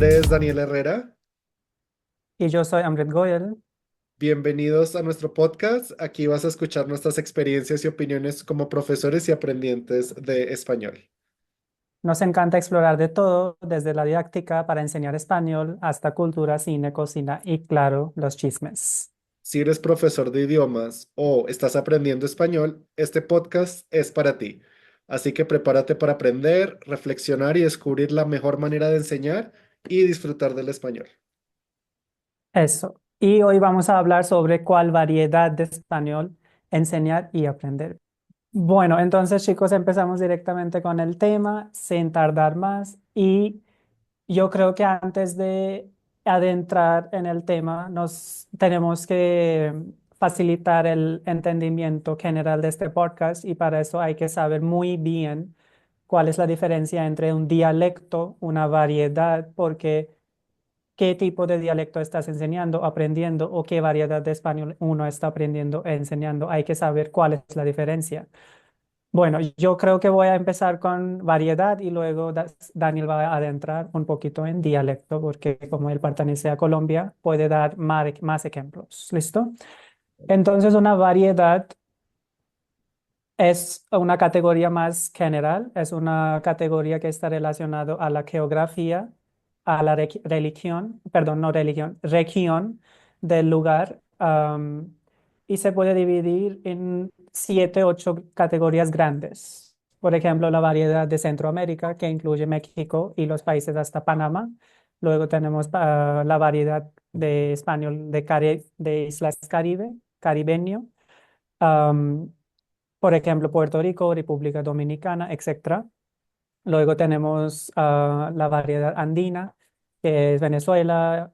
nombre es Daniel Herrera. Y yo soy Amrit Goyal. Bienvenidos a nuestro podcast. Aquí vas a escuchar nuestras experiencias y opiniones como profesores y aprendientes de español. Nos encanta explorar de todo, desde la didáctica para enseñar español hasta cultura, cine, cocina y, claro, los chismes. Si eres profesor de idiomas o estás aprendiendo español, este podcast es para ti. Así que prepárate para aprender, reflexionar y descubrir la mejor manera de enseñar y disfrutar del español. Eso. Y hoy vamos a hablar sobre cuál variedad de español enseñar y aprender. Bueno, entonces chicos, empezamos directamente con el tema sin tardar más y yo creo que antes de adentrar en el tema, nos tenemos que facilitar el entendimiento general de este podcast y para eso hay que saber muy bien cuál es la diferencia entre un dialecto, una variedad, porque qué tipo de dialecto estás enseñando, aprendiendo o qué variedad de español uno está aprendiendo e enseñando. Hay que saber cuál es la diferencia. Bueno, yo creo que voy a empezar con variedad y luego Daniel va a adentrar un poquito en dialecto, porque como él pertenece a Colombia, puede dar más ejemplos. ¿Listo? Entonces, una variedad es una categoría más general, es una categoría que está relacionada a la geografía, a la religión, perdón, no religión, región del lugar, y se puede dividir en 7, 8 categorías grandes. Por ejemplo, la variedad de Centroamérica, que incluye México y los países hasta Panamá. Luego tenemos la variedad de español de Islas Caribe, caribeño. Am, por ejemplo, Puerto Rico, República Dominicana, etcétera. Luego tenemos la variedad andina, que es Venezuela,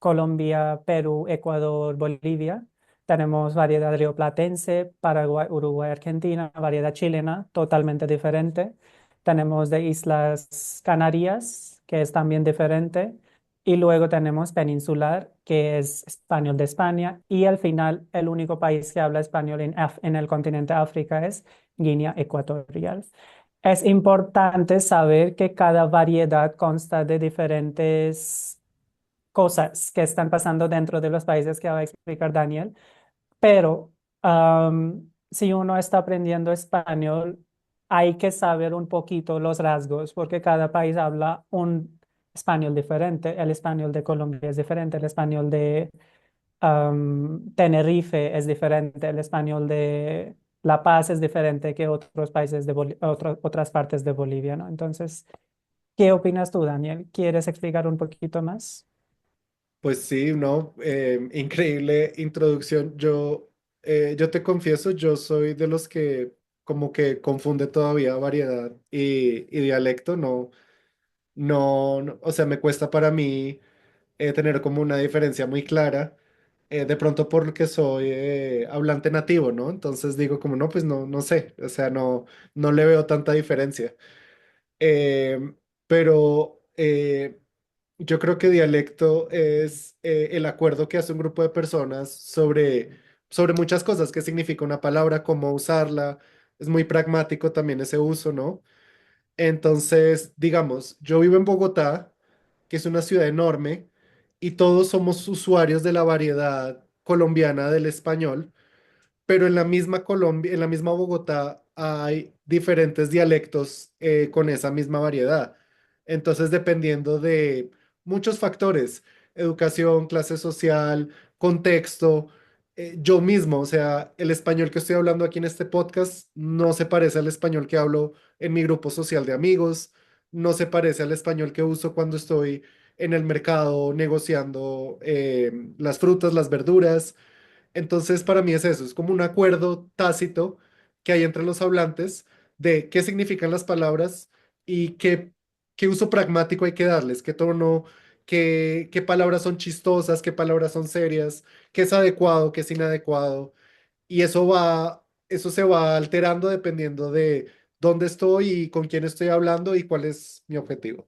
Colombia, Perú, Ecuador, Bolivia. Tenemos variedad rioplatense, Paraguay, Uruguay, Argentina, variedad chilena, totalmente diferente. Tenemos de Islas Canarias, que es también diferente. Y luego tenemos peninsular, que es español de España. Y al final, el único país que habla español en el continente África es Guinea Ecuatorial. Es importante saber que cada variedad consta de diferentes cosas que están pasando dentro de los países que va a explicar Daniel, pero si uno está aprendiendo español, hay que saber un poquito los rasgos, porque cada país habla un español diferente. El español de Colombia es diferente, el español de Tenerife es diferente, el español de La Paz es diferente que otros países de otras partes de Bolivia, ¿no? Entonces, ¿qué opinas tú, Daniel? ¿Quieres explicar un poquito más? Pues sí, no, increíble introducción. Yo te confieso, yo soy de los que como que confunde todavía variedad y dialecto. No, o sea, me cuesta para mí tener como una diferencia muy clara. De pronto porque soy hablante nativo, ¿no? Entonces digo como no, pues no sé, o sea, no le veo tanta diferencia. Eh, pero yo creo que dialecto es el acuerdo que hace un grupo de personas sobre muchas cosas, qué significa una palabra, cómo usarla. Es muy pragmático también ese uso, ¿no? Entonces, digamos, yo vivo en Bogotá, que es una ciudad enorme, y todos somos usuarios de la variedad colombiana del español, pero en la misma Colombia, en la misma Bogotá hay diferentes dialectos con esa misma variedad. Entonces, dependiendo de muchos factores, educación, clase social, contexto, yo mismo, o sea, el español que estoy hablando aquí en este podcast no se parece al español que hablo en mi grupo social de amigos, no se parece al español que uso cuando estoy en el mercado negociando las frutas, las verduras. Entonces, para mí es eso, es como un acuerdo tácito que hay entre los hablantes de qué significan las palabras y qué uso pragmático hay que darles, qué tono, qué palabras son chistosas, qué palabras son serias, qué es adecuado, qué es inadecuado. Y eso se va alterando dependiendo de dónde estoy y con quién estoy hablando y cuál es mi objetivo.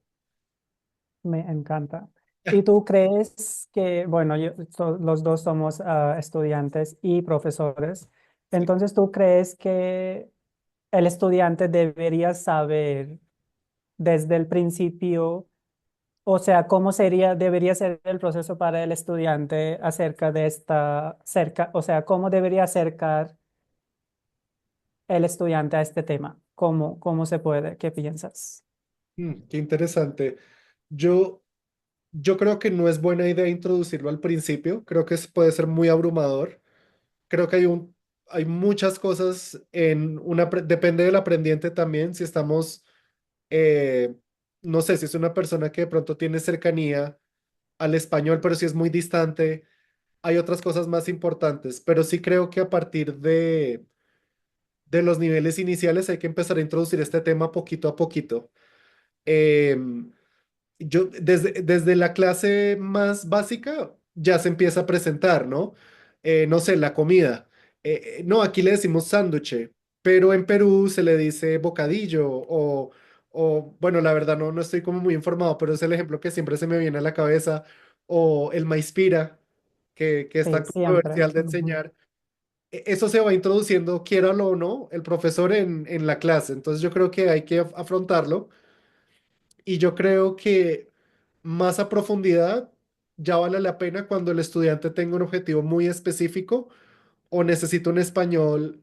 Me encanta. ¿Y tú crees que, bueno, los dos somos estudiantes y profesores, Sí. entonces tú crees que el estudiante debería saber desde el principio O sea, ¿cómo sería, debería ser el proceso para el estudiante acerca de o sea, cómo debería acercar el estudiante a este tema? ¿Cómo se puede? ¿Qué piensas? Qué interesante. Yo, yo creo que no es buena idea introducirlo al principio. Creo que puede ser muy abrumador. Creo que hay muchas cosas depende del aprendiente también. Si estamos, eh, no sé, si es una persona que de pronto tiene cercanía al español, pero si es muy distante, hay otras cosas más importantes. Pero sí creo que a partir de los niveles iniciales hay que empezar a introducir este tema poquito a poquito. Em, yo desde la clase más básica ya se empieza a presentar, ¿no? No sé, la comida. No, aquí le decimos sándwich, pero en Perú se le dice bocadillo bueno, la verdad no estoy como muy informado, pero es el ejemplo que siempre se me viene a la cabeza, o el maíz pira, que es tan Sí, siempre. controversial de Ujú. enseñar. Eso se va introduciendo, quiéralo o no, el profesor en la clase. Entonces yo creo que hay que afrontarlo y yo creo que más a profundidad ya vale la pena cuando el estudiante tenga un objetivo muy específico o necesita un español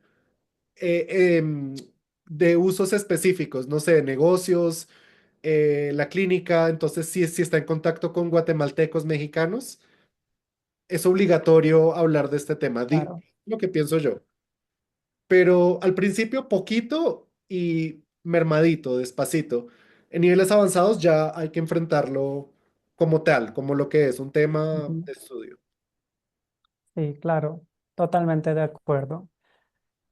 de usos específicos, no sé, negocios, la clínica. Entonces, si está en contacto con guatemaltecos, mexicanos, es obligatorio hablar de este tema. Claro. Lo que pienso yo. Pero al principio poquito y mermadito, despacito. En niveles avanzados ya hay que enfrentarlo como tal, como lo que es un tema Ujú. de estudio. Sí, claro. Totalmente de acuerdo.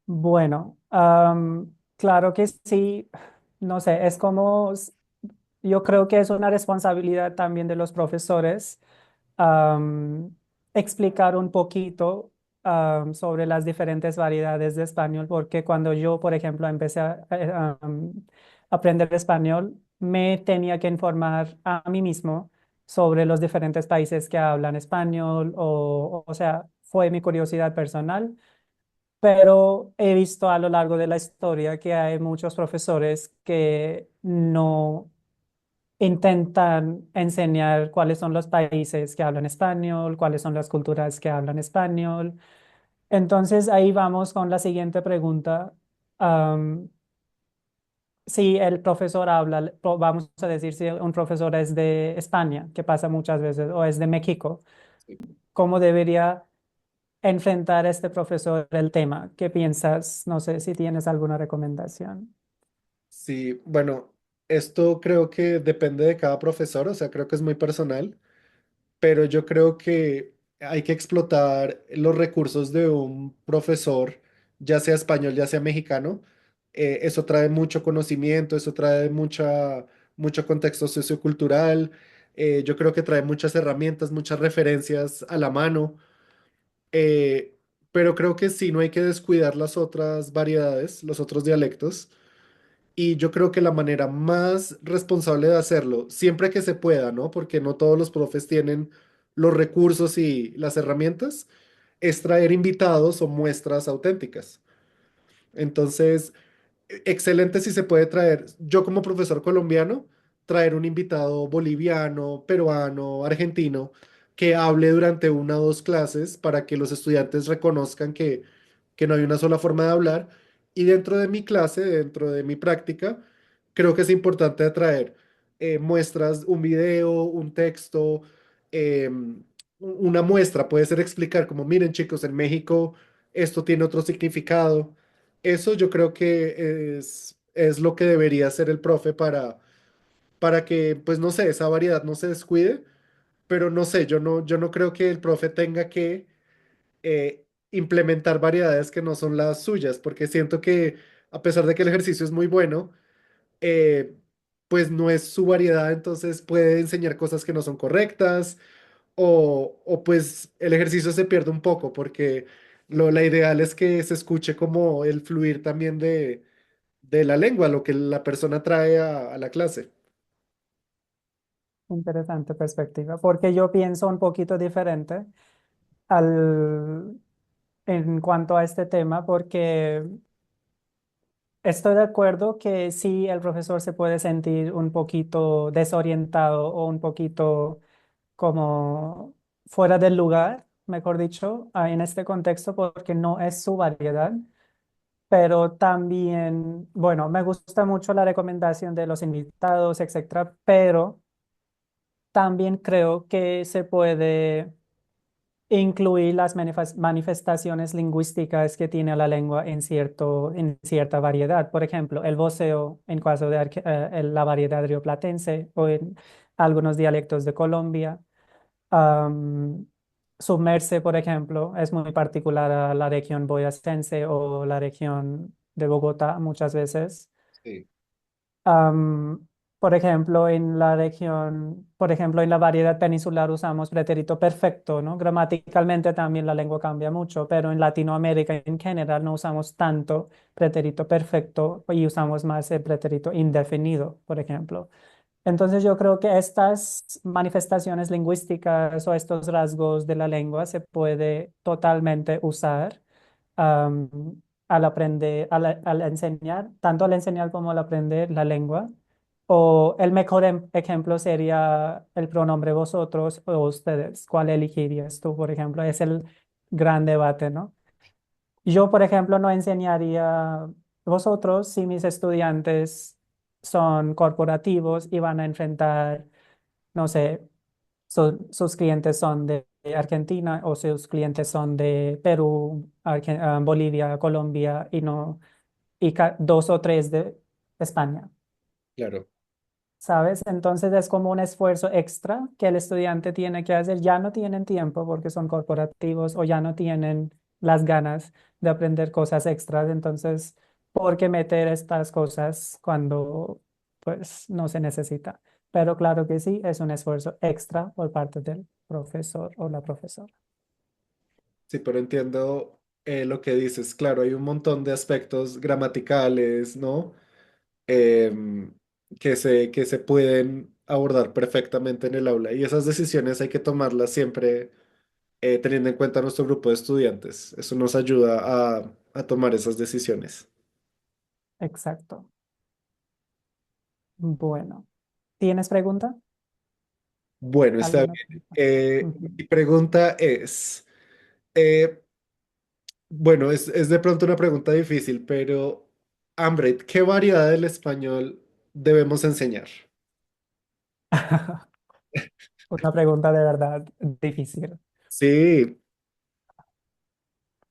Bueno, claro que sí. No sé, yo creo que es una responsabilidad también de los profesores am, explicar un poquito sobre las diferentes variedades de español, porque cuando yo, por ejemplo, empecé a aprender español, me tenía que informar a mí mismo sobre los diferentes países que hablan español, o sea, fue mi curiosidad personal. Pero he visto a lo largo de la historia que hay muchos profesores que no intentan enseñar cuáles son los países que hablan español, cuáles son las culturas que hablan español. Entonces ahí vamos con la siguiente pregunta. Am, si el profesor habla, vamos a decir si un profesor es de España, que pasa muchas veces, o es de México, Sí. ¿cómo debería enfrentar este profesor el tema? ¿Qué piensas? No sé si tienes alguna recomendación. Sí, bueno, esto creo que depende de cada profesor, o sea, creo que es muy personal, pero yo creo que hay que explotar los recursos de un profesor, ya sea español, ya sea mexicano. Eso trae mucho conocimiento, eso trae mucho contexto sociocultural. Yo creo que trae muchas herramientas, muchas referencias a la mano. eh, pero creo que sí, no hay que descuidar las otras variedades, los otros dialectos. Y yo creo que la manera más responsable de hacerlo, siempre que se pueda, ¿no? Porque no todos los profes tienen los recursos y las herramientas, es traer invitados o muestras auténticas. Entonces, excelente si se puede traer, yo como profesor colombiano, traer un invitado boliviano, peruano, argentino, que hable durante una o dos clases para que los estudiantes reconozcan que no hay una sola forma de hablar. Y dentro de mi clase, dentro de mi práctica, creo que es importante traer muestras, un video, un texto, una muestra, puede ser explicar como, miren chicos, en México esto tiene otro significado. Eso yo creo que es lo que debería hacer el profe para que, pues no sé, esa variedad no se descuide, pero no sé, yo no creo que el profe tenga que implementar variedades que no son las suyas, porque siento que a pesar de que el ejercicio es muy bueno, eh, pues no es su variedad, entonces puede enseñar cosas que no son correctas o pues el ejercicio se pierde un poco, porque la ideal es que se escuche como el fluir también de la lengua, lo que la persona trae a la clase. Interesante perspectiva, porque yo pienso un poquito diferente en cuanto a este tema, porque Estoy de acuerdo que sí, el profesor se puede sentir un poquito desorientado o un poquito como fuera del lugar, mejor dicho, en este contexto porque no es su variedad. Pero también, bueno, me gusta mucho la recomendación de los invitados, etcétera, pero también creo que se puede incluir las manifestaciones lingüísticas que tiene la lengua en cierta variedad. Por ejemplo, el voceo en caso de la variedad rioplatense o en algunos dialectos de Colombia. Am, Submerse, por ejemplo, es muy particular a la región boyacense o la región de Bogotá muchas veces. Sí, Am, por ejemplo, en la región, por ejemplo, en la variedad peninsular usamos pretérito perfecto, ¿no? Gramaticalmente también la lengua cambia mucho, pero en Latinoamérica en general no usamos tanto pretérito perfecto y usamos más el pretérito indefinido, por ejemplo. Entonces yo creo que estas manifestaciones lingüísticas o estos rasgos de la lengua se puede totalmente usar am, al aprender, al enseñar, tanto al enseñar como al aprender la lengua. O el mejor ejemplo sería el pronombre vosotros o ustedes. ¿Cuál elegirías tú, por ejemplo? Es el gran debate, ¿no? Yo, por ejemplo, no enseñaría vosotros si mis estudiantes son corporativos y van a enfrentar, no sé, sus clientes son de Argentina o sus clientes son de Perú, Bolivia, Colombia y no y dos o tres de España. claro. ¿Sabes? Entonces es como un esfuerzo extra que el estudiante tiene que hacer. Ya no tienen tiempo porque son corporativos o ya no tienen las ganas de aprender cosas extras. Entonces, ¿por qué meter estas cosas cuando pues no se necesita? Pero claro que sí, es un esfuerzo extra por parte del profesor o la profesora. Sí, pero entiendo lo que dices. Claro, hay un montón de aspectos gramaticales, ¿no? Em, que se pueden abordar perfectamente en el aula. Y esas decisiones hay que tomarlas siempre teniendo en cuenta nuestro grupo de estudiantes. Eso nos ayuda a tomar esas decisiones. Exacto. Bueno, ¿tienes pregunta? Bueno, está ¿Alguna bien. pregunta? Ujú. Mi pregunta es, eh, bueno, es de pronto una pregunta difícil, pero, Ambret, ¿qué variedad del español debemos enseñar? Una pregunta de verdad difícil. Sí,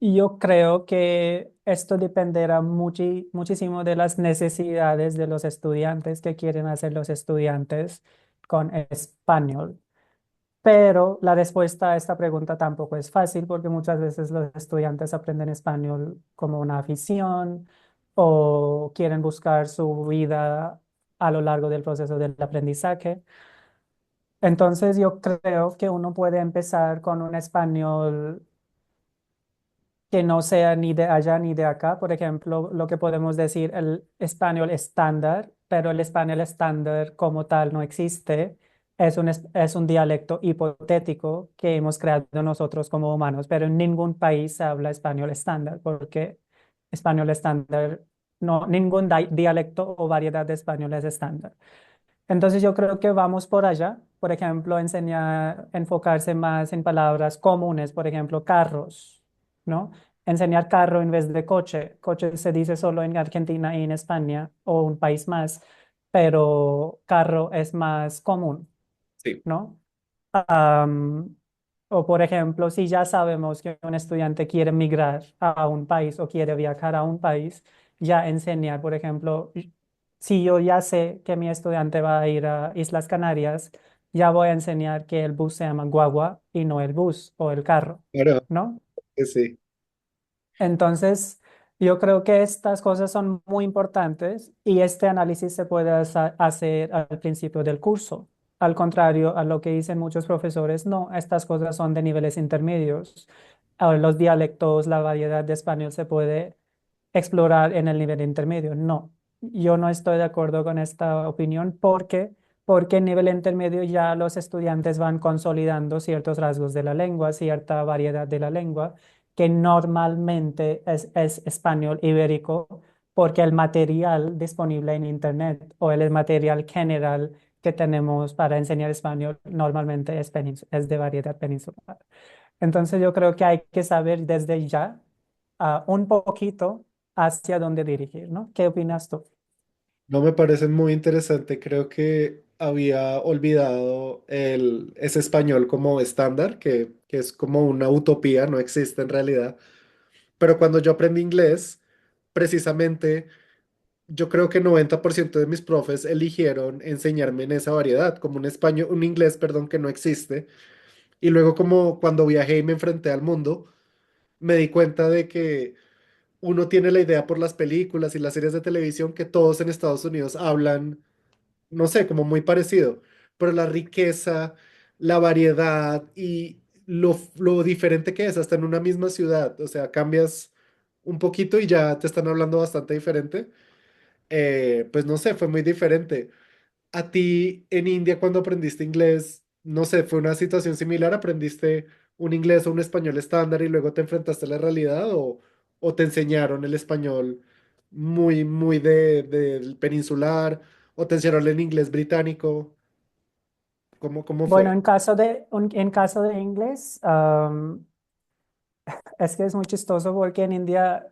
Y yo creo que esto dependerá muchísimo de las necesidades de los estudiantes que quieren hacer los estudiantes con español. Pero la respuesta a esta pregunta tampoco es fácil porque muchas veces los estudiantes aprenden español como una afición o quieren buscar su vida a lo largo del proceso del aprendizaje. Entonces yo creo que uno puede empezar con un español que no sea ni de allá ni de acá. Por ejemplo, lo que podemos decir el español estándar, pero el español estándar como tal no existe. Es un dialecto hipotético que hemos creado nosotros como humanos, pero en ningún país se habla español estándar, porque español estándar, no, ningún dialecto o variedad de español es estándar. Entonces yo creo que vamos por allá. Por ejemplo, enseñar, enfocarse más en palabras comunes, por ejemplo, carros, ¿no? Enseñar carro en vez de coche. Coche se dice solo en Argentina y en España o un país más, pero carro es más común, sí. ¿no? Am, o por ejemplo, si ya sabemos que un estudiante quiere migrar a un país o quiere viajar a un país, ya enseñar, por ejemplo, si yo ya sé que mi estudiante va a ir a Islas Canarias, ya voy a enseñar que el bus se llama guagua y no el bus o el carro, Claro ¿no? que sí. Entonces, yo creo que estas cosas son muy importantes y este análisis se puede hacer al principio del curso. Al contrario a lo que dicen muchos profesores, no, estas cosas son de niveles intermedios. Ahora, los dialectos, la variedad de español se puede explorar en el nivel intermedio. No, yo no estoy de acuerdo con esta opinión porque en nivel intermedio ya los estudiantes van consolidando ciertos rasgos de la lengua, cierta variedad de la lengua que normalmente es español ibérico porque el material disponible en Internet o el material general que tenemos para enseñar español normalmente es de variedad peninsular. Entonces yo creo que hay que saber desde ya un poquito hacia dónde dirigir, ¿no? ¿Qué opinas tú? No me parece muy interesante, creo que había olvidado ese español como estándar, que es como una utopía, no existe en realidad. Pero cuando yo aprendí inglés, precisamente yo creo que 90% de mis profes eligieron enseñarme en esa variedad, como un español, un inglés, perdón, que no existe. Y luego como cuando viajé y me enfrenté al mundo, me di cuenta de que uno tiene la idea por las películas y las series de televisión que todos en Estados Unidos hablan, no sé, como muy parecido, pero la riqueza, la variedad y lo diferente que es hasta en una misma ciudad, o sea, cambias un poquito y ya te están hablando bastante diferente, pues no sé, fue muy diferente. A ti en India cuando aprendiste inglés, no sé, fue una situación similar, aprendiste un inglés o un español estándar y luego te enfrentaste a la realidad o te enseñaron el español muy del peninsular o te enseñaron el inglés británico. ¿Cómo Bueno, fue? en caso de inglés, es que es muy chistoso porque en India,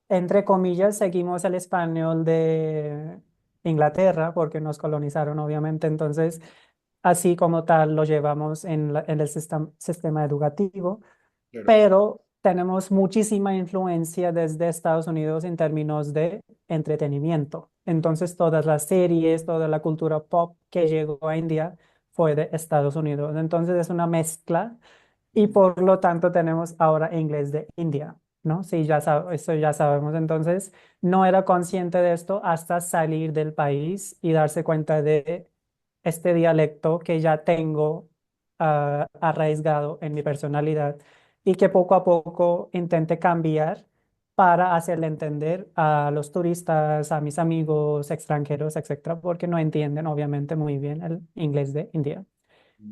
entre comillas, seguimos el español de Inglaterra porque nos colonizaron, obviamente. Entonces, así como tal, lo llevamos en el sistema educativo, Claro. pero tenemos muchísima influencia desde Estados Unidos en términos de entretenimiento. Entonces, todas las series, toda la cultura pop que llegó a India fue de Estados Unidos. Entonces, es una mezcla y por lo tanto tenemos ahora inglés de India, ¿no? Sí, eso ya sabemos. Entonces, no era consciente de esto hasta salir del país y darse cuenta de este dialecto que ya tengo arraigado en mi personalidad y que poco a poco intente cambiar para hacerle entender a los turistas, a mis amigos extranjeros, etcétera, porque no entienden obviamente muy bien el inglés de India.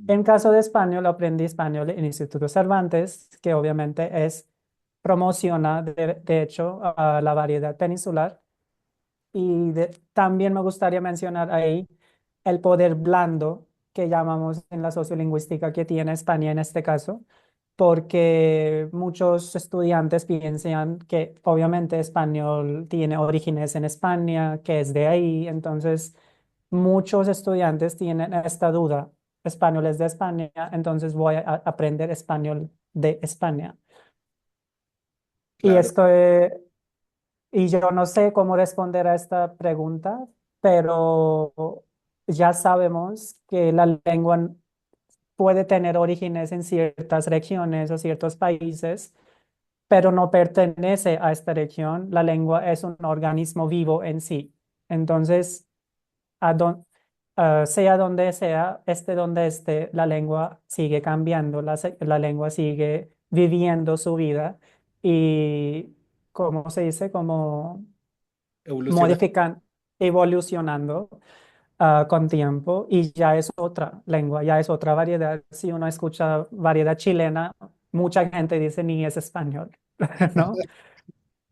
En caso de español, aprendí español en Instituto Cervantes, que obviamente promociona, de hecho, a la variedad peninsular. Y también me gustaría mencionar ahí el poder blando que llamamos en la sociolingüística que tiene España en este caso, porque muchos estudiantes piensan que obviamente español tiene orígenes en España, que es de ahí, entonces muchos estudiantes tienen esta duda, español es de España, entonces voy a aprender español de España. Y Claro. esto, y yo no sé cómo responder a esta pregunta, pero ya sabemos que la lengua puede tener orígenes en ciertas regiones o ciertos países, pero no pertenece a esta región. La lengua es un organismo vivo en sí. Entonces, a don- sea donde sea, esté donde esté, la lengua sigue cambiando, la lengua sigue viviendo su vida y, ¿cómo se dice? Como Evoluciona. modifican, evolucionando con tiempo y ya es otra lengua, ya es otra variedad. Si uno escucha variedad chilena, mucha gente dice ni es español, ¿no?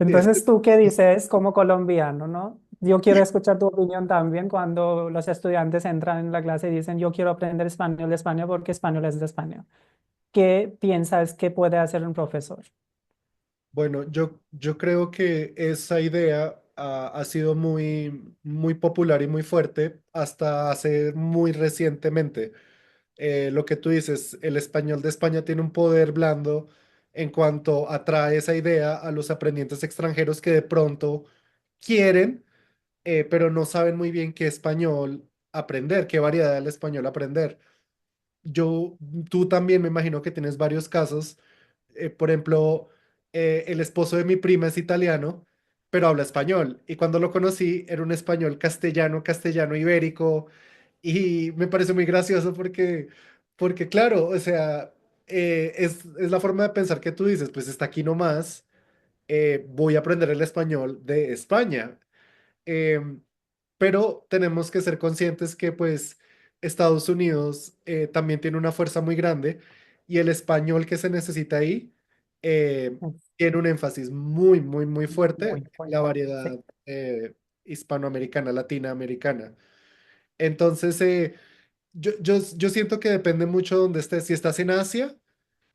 Sí, es Entonces, ¿tú qué dices como colombiano, no? Yo quiero escuchar tu opinión también cuando los estudiantes entran en la clase y dicen, yo quiero aprender español de España porque español es de España. ¿Qué piensas que puede hacer un profesor? bueno, yo creo que esa idea ha sido muy popular y muy fuerte hasta hace muy recientemente. Lo que tú dices, el español de España tiene un poder blando en cuanto atrae esa idea a los aprendientes extranjeros que de pronto quieren, pero no saben muy bien qué español aprender, qué variedad del español aprender. Yo, tú también me imagino que tienes varios casos. Por ejemplo, el esposo de mi prima es italiano, pero habla español. Y cuando lo conocí, era un español castellano, castellano ibérico. Y me parece muy gracioso porque claro, o sea, es la forma de pensar que tú dices, pues está aquí nomás, voy a aprender el español de España. Em, pero tenemos que ser conscientes que pues Estados Unidos también tiene una fuerza muy grande y el español que se necesita ahí tiene un énfasis muy, muy, muy fuerte muy, en muy la fuerte. Sí, variedad hispanoamericana, latinoamericana. Entonces, yo siento que depende mucho de donde estés. Si estás en Asia,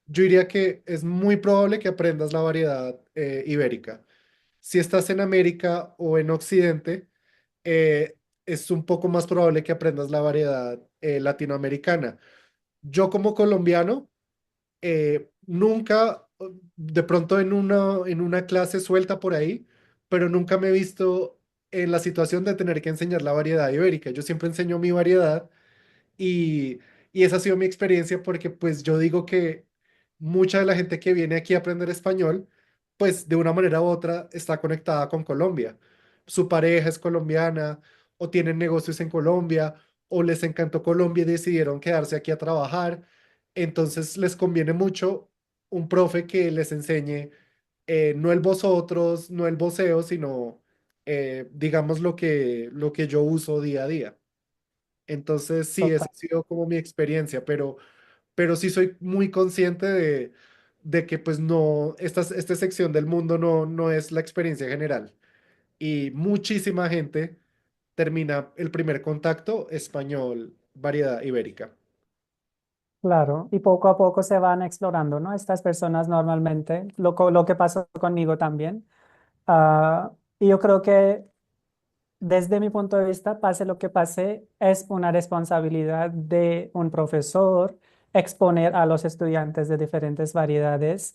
yo diría que es muy probable que aprendas la variedad ibérica. Si estás en América o en Occidente, es un poco más probable que aprendas la variedad latinoamericana. Yo como colombiano, nunca, de pronto en una clase suelta por ahí, pero nunca me he visto en la situación de tener que enseñar la variedad ibérica. Yo siempre enseño mi variedad y, y esa ha sido mi experiencia porque pues yo digo que mucha de la gente que viene aquí a aprender español, pues de una manera u otra está conectada con Colombia. Su pareja es colombiana o tienen negocios en Colombia o les encantó Colombia y decidieron quedarse aquí a trabajar. Entonces les conviene mucho un profe que les enseñe no el vosotros, no el voceo, sino digamos lo que yo uso día a día. Entonces, sí, esa total. ha sido como mi experiencia, pero sí soy muy consciente de que pues no, esta sección del mundo no es la experiencia general. Y muchísima gente termina el primer contacto español, variedad ibérica. Claro, y poco a poco se van explorando, ¿no? Estas personas normalmente, lo que pasó conmigo también. Y yo creo que desde mi punto de vista, pase lo que pase, es una responsabilidad de un profesor exponer a los estudiantes de diferentes variedades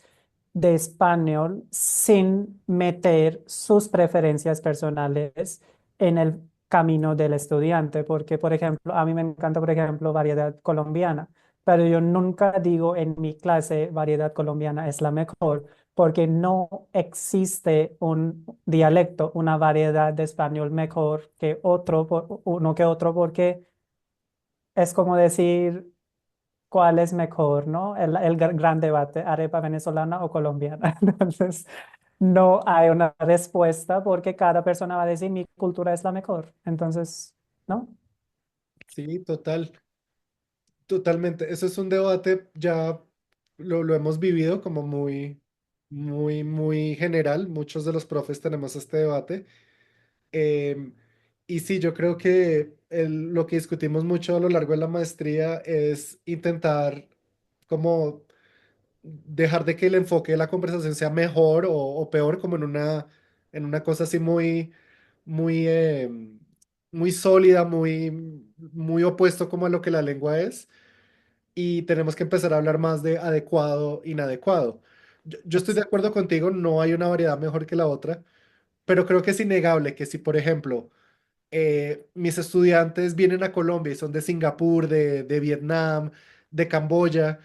de español sin meter sus preferencias personales en el camino del estudiante, porque, por ejemplo, a mí me encanta, por ejemplo, variedad colombiana, pero yo nunca digo en mi clase variedad colombiana es la mejor porque no existe un dialecto, una variedad de español mejor que otro, uno que otro, porque es como decir cuál es mejor, ¿no? El gran debate, arepa venezolana o colombiana. Entonces, no hay una respuesta porque cada persona va a decir mi cultura es la mejor. Entonces, ¿no? Sí, totalmente. Eso es un debate, ya lo hemos vivido como muy, muy, muy general. Muchos de los profes tenemos este debate. Em, y sí, yo creo que lo que discutimos mucho a lo largo de la maestría es intentar como dejar de que el enfoque de la conversación sea mejor o peor, como en una cosa así muy, muy, muy sólida, muy, muy opuesto como a lo que la lengua es. Y tenemos que empezar a hablar más de adecuado, inadecuado. Yo estoy de acuerdo Exacto. contigo, no hay una variedad mejor que la otra, pero creo que es innegable que si, por ejemplo, mis estudiantes vienen a Colombia y son de Singapur, de Vietnam, de Camboya,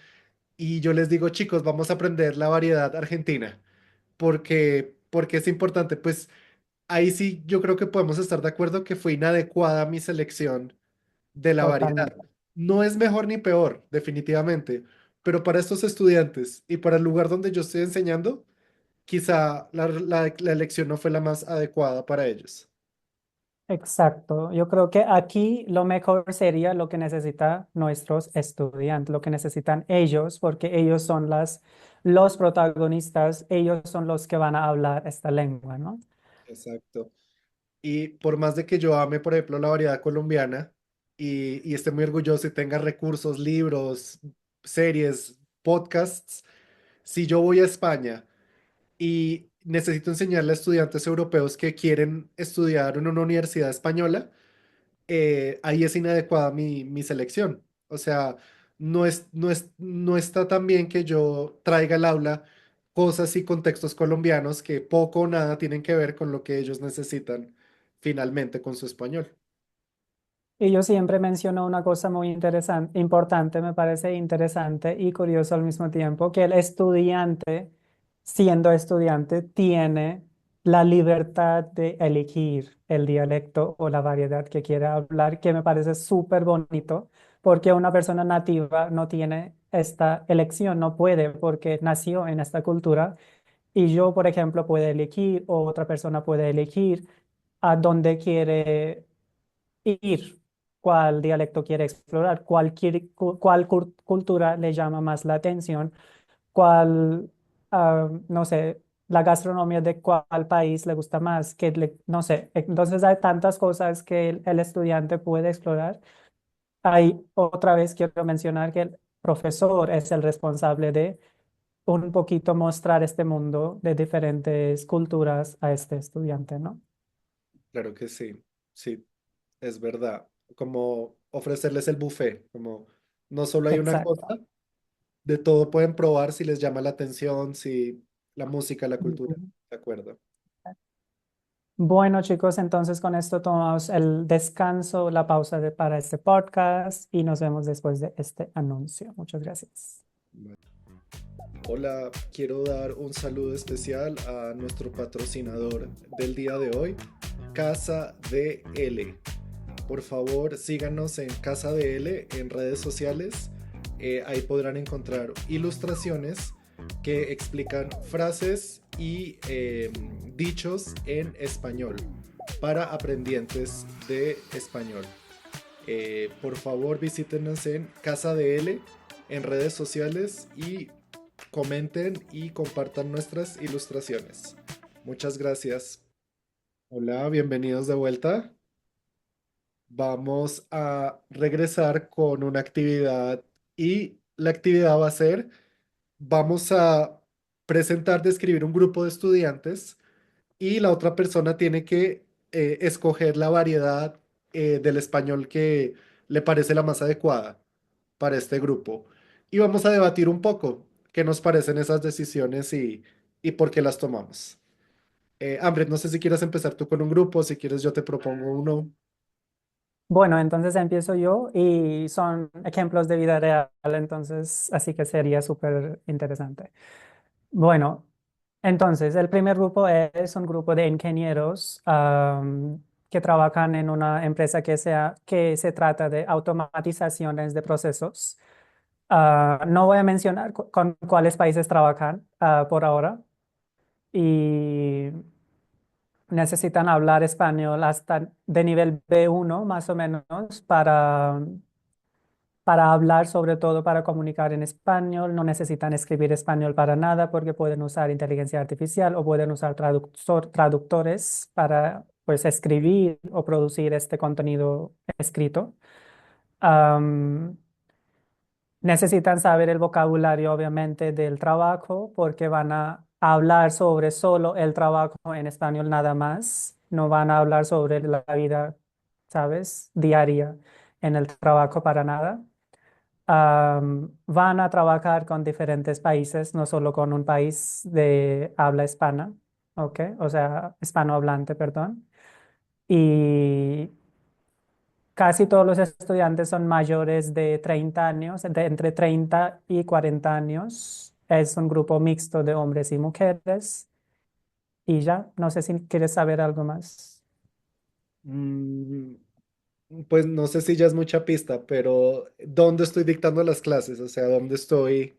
y yo les digo, chicos, vamos a aprender la variedad argentina, porque es importante, pues ahí sí yo creo que podemos estar de acuerdo que fue inadecuada mi selección de la variedad. Totalmente. No es mejor ni peor, definitivamente, pero para estos estudiantes y para el lugar donde yo estoy enseñando, quizá la elección no fue la más adecuada para ellos. Exacto. Yo creo que aquí lo mejor sería lo que necesitan nuestros estudiantes, lo que necesitan ellos, porque ellos son los protagonistas, ellos son los que van a hablar esta lengua, ¿no? Exacto. Y por más de que yo ame, por ejemplo, la variedad colombiana y esté muy orgulloso y tenga recursos, libros, series, podcasts, si yo voy a España y necesito enseñarle a estudiantes europeos que quieren estudiar en una universidad española, ahí es inadecuada mi selección. O sea, no está tan bien que yo traiga al aula cosas y contextos colombianos que poco o nada tienen que ver con lo que ellos necesitan finalmente con su español. Y yo siempre menciono una cosa muy interesante, importante, me parece interesante y curioso al mismo tiempo, que el estudiante, siendo estudiante, tiene la libertad de elegir el dialecto o la variedad que quiere hablar, que me parece súper bonito, porque una persona nativa no tiene esta elección, no puede, porque nació en esta cultura. Y yo, por ejemplo, puedo elegir, o otra persona puede elegir a dónde quiere ir, cuál dialecto quiere explorar, cuál cultura le llama más la atención, cuál, no sé, la gastronomía de cuál país le gusta más, no sé. Entonces hay tantas cosas que el estudiante puede explorar. Ahí otra vez quiero mencionar que el profesor es el responsable de un poquito mostrar este mundo de diferentes culturas a este estudiante, ¿no? Claro que sí, sí, es verdad. Como ofrecerles el buffet, como no solo hay una cosa, Exacto. de todo pueden probar si les llama la atención, si la música, la cultura, Ujú. de acuerdo. Bueno, chicos, entonces con esto tomamos el descanso, la pausa para este podcast y nos vemos después de este anuncio. Muchas gracias. Hola, quiero dar un saludo especial a nuestro patrocinador del día de hoy, Casa DL. Por favor, síganos en Casa DL en redes sociales. Ahí podrán encontrar ilustraciones que explican frases y dichos en español para aprendientes de español. Por favor, visítenos en Casa DL en redes sociales y comenten y compartan nuestras ilustraciones. Muchas gracias. Hola, bienvenidos de vuelta. Vamos a regresar con una actividad y la actividad va a ser, vamos a presentar, describir un grupo de estudiantes y la otra persona tiene que escoger la variedad del español que le parece la más adecuada para este grupo. Y vamos a debatir un poco qué nos parecen esas decisiones y por qué las tomamos. Ambret, no sé si quieres empezar tú con un grupo, si quieres yo te propongo uno. Bueno, entonces empiezo yo y son ejemplos de vida real, entonces así que sería súper interesante. Bueno, entonces el primer grupo es un grupo de ingenieros que trabajan en una empresa que se trata de automatizaciones de procesos. No voy a mencionar con cuáles países trabajan por ahora y necesitan hablar español hasta de nivel B1 más o menos para hablar, sobre todo para comunicar en español. No necesitan escribir español para nada porque pueden usar inteligencia artificial o pueden usar traductores para pues escribir o producir este contenido escrito. Am, Necesitan saber el vocabulario, obviamente, del trabajo porque van a hablar sobre solo el trabajo en español nada más. No van a hablar sobre la vida, ¿sabes? Diaria en el trabajo para nada. Van a trabajar con diferentes países, no solo con un país de habla hispana, ¿ok? O sea, hispanohablante, perdón. Y casi todos los estudiantes son mayores de 30 años, entre 30 y 40 años. Es un grupo mixto de hombres y mujeres. Y ya, no sé si quieres saber algo más. Mm, pues no sé si ya es mucha pista, pero ¿dónde estoy dictando las clases? O sea, ¿dónde estoy?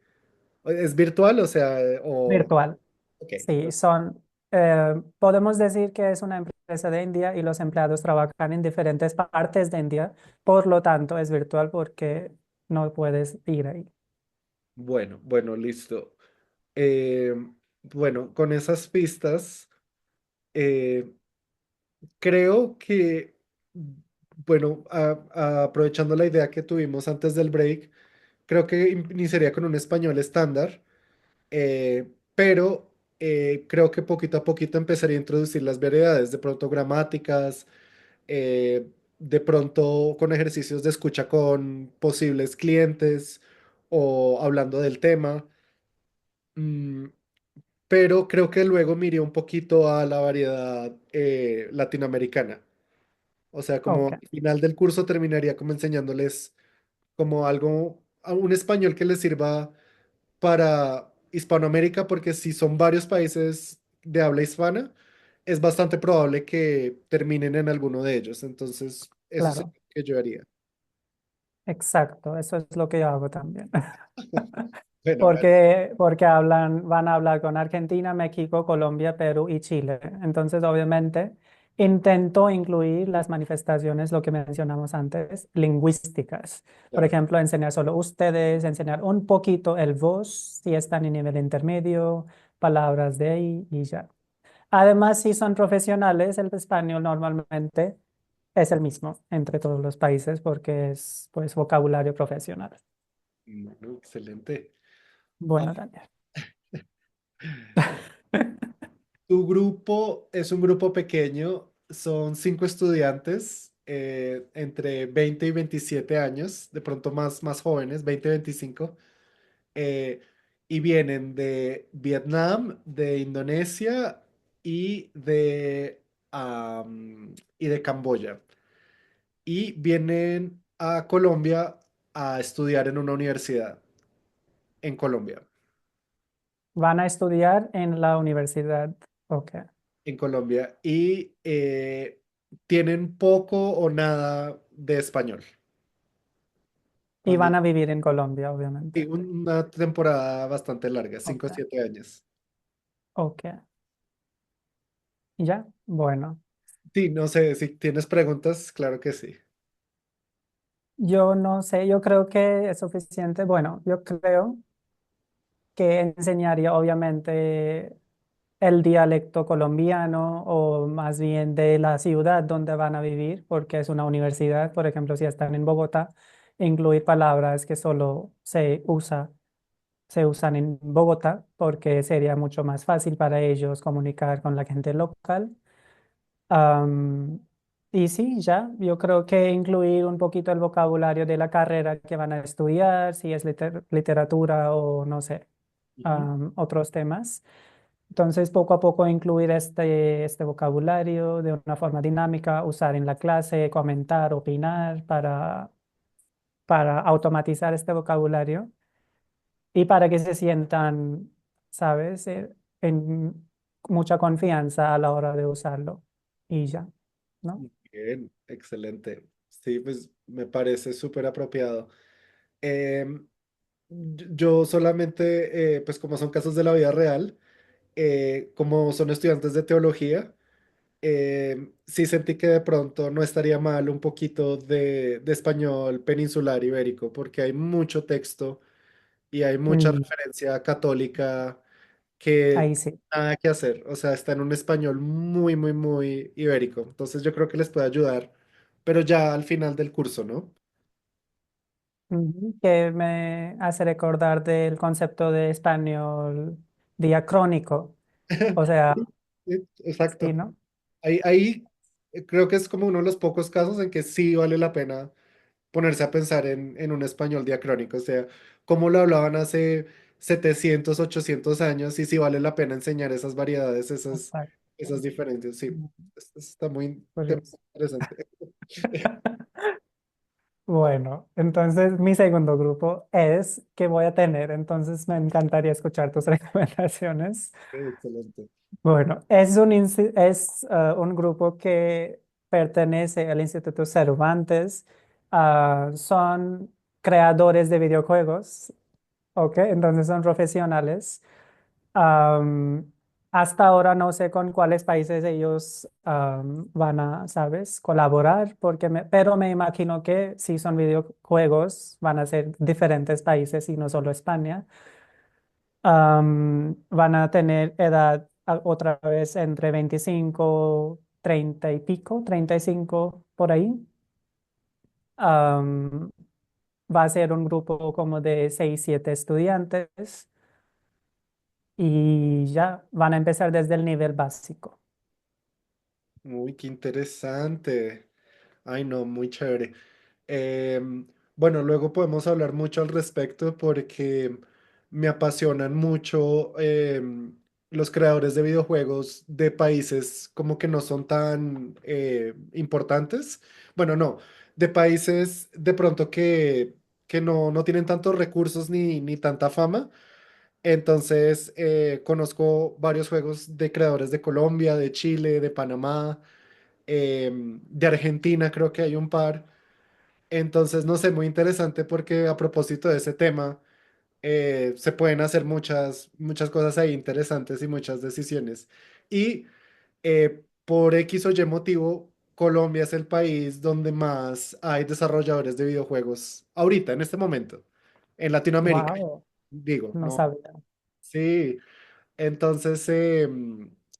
¿Es virtual? O sea, o... Virtual. Ok, Sí, podemos decir que es una empresa de India y los empleados trabajan en diferentes partes de India, por lo tanto es virtual porque no puedes ir ahí. bueno, bueno, listo. Eh, bueno, con esas pistas, eh, creo que, bueno, aprovechando la idea que tuvimos antes del break, creo que iniciaría con un español estándar, pero creo que poquito a poquito empezaría a introducir las variedades, de pronto gramáticas, de pronto con ejercicios de escucha con posibles clientes o hablando del tema. Mm, pero creo que luego miré un poquito a la variedad latinoamericana. O sea, como Ok, al final del curso terminaría como enseñándoles como algo, a un español que les sirva para Hispanoamérica, porque si son varios países de habla hispana, es bastante probable que terminen en alguno de ellos. Entonces, eso es lo claro, que yo haría. exacto, eso es lo que yo hago también. Bueno, vale, Porque van a hablar con Argentina, México, Colombia, Perú y Chile. Entonces, obviamente, intento incluir las manifestaciones, lo que mencionamos antes, lingüísticas. Por claro. ejemplo, enseñar solo ustedes, enseñar un poquito el vos, si están en nivel intermedio, palabras de ahí y ya. Además, si son profesionales, el español normalmente es el mismo entre todos los países porque es pues vocabulario profesional. Bueno, excelente. Ah, Bueno, Daniel. tu grupo es un grupo pequeño, son 5 estudiantes entre 20 y 27 años, de pronto más jóvenes, 20 y 25, eh, y vienen de Vietnam, de Indonesia y de Camboya. Y vienen a Colombia a estudiar en una universidad en Colombia. Van a estudiar en la universidad. Ok. En Colombia y tienen poco o nada de español. Y Cuando van a vivir en Colombia, obviamente. y una temporada bastante larga, cinco o Ok. 7 años. Ok. ¿Ya? Bueno. Sí, no sé, si tienes preguntas, claro que sí. Yo no sé, yo creo que es suficiente. Bueno, yo creo que enseñaría obviamente el dialecto colombiano o más bien de la ciudad donde van a vivir, porque es una universidad. Por ejemplo, si están en Bogotá, incluir palabras que solo se usan en Bogotá, porque sería mucho más fácil para ellos comunicar con la gente local. Am, y sí, ya, yo creo que incluir un poquito el vocabulario de la carrera que van a estudiar, si es literatura o no sé, Ujú. otros temas. Entonces, poco a poco incluir este vocabulario de una forma dinámica, usar en la clase, comentar, opinar para automatizar este vocabulario y para que se sientan, ¿sabes? En mucha confianza a la hora de usarlo. Y ya, ¿no? Bien, excelente. Sí, pues me parece súper apropiado. Em, yo solamente, pues como son casos de la vida real, como son estudiantes de teología, sí sentí que de pronto no estaría mal un poquito de español peninsular ibérico, porque hay mucho texto y hay mucha Mm, referencia católica que ahí sí. nada que hacer. O sea, está en un español muy ibérico. Entonces yo creo que les puede ayudar, pero ya al final del curso, ¿no? Ujú, que me hace recordar del concepto de español diacrónico. O sea, Sí, sí, sí, exacto. ¿no? Ahí creo que es como uno de los pocos casos en que sí vale la pena ponerse a pensar en un español diacrónico, o sea, cómo lo hablaban hace 700 800 años y si vale la pena enseñar esas variedades, esas Exacto. diferencias. Sí, Ujú, está muy por eso. interesante. Bueno, entonces mi segundo grupo es que voy a tener, entonces me encantaría escuchar tus recomendaciones. Excelente. Bueno, un grupo que pertenece al Instituto Cervantes. Son creadores de videojuegos, ¿ok? Entonces son profesionales. Am, Hasta ahora no sé con cuáles países ellos van a, ¿sabes?, colaborar, pero me imagino que si son videojuegos van a ser diferentes países y no solo España. Van a tener edad otra vez entre 25 30 y pico, 35 por ahí. Am, Va a ser un grupo como de 6 7 estudiantes y ya van a empezar desde el nivel básico. Muy qué interesante. Ay, no, muy chévere. Bueno, luego podemos hablar mucho al respecto porque me apasionan mucho los creadores de videojuegos de países como que no son tan importantes. Bueno, no, de países de pronto que no tienen tantos recursos ni tanta fama. Entonces, conozco varios juegos de creadores de Colombia, de Chile, de Panamá, de Argentina, creo que hay un par. Entonces, no sé, muy interesante porque a propósito de ese tema, se pueden hacer muchas cosas ahí interesantes y muchas decisiones. Y por X o Y motivo, Colombia es el país donde más hay desarrolladores de videojuegos ahorita, en este momento, en Latinoamérica, Wow, digo, no no, sabía. sí. Entonces,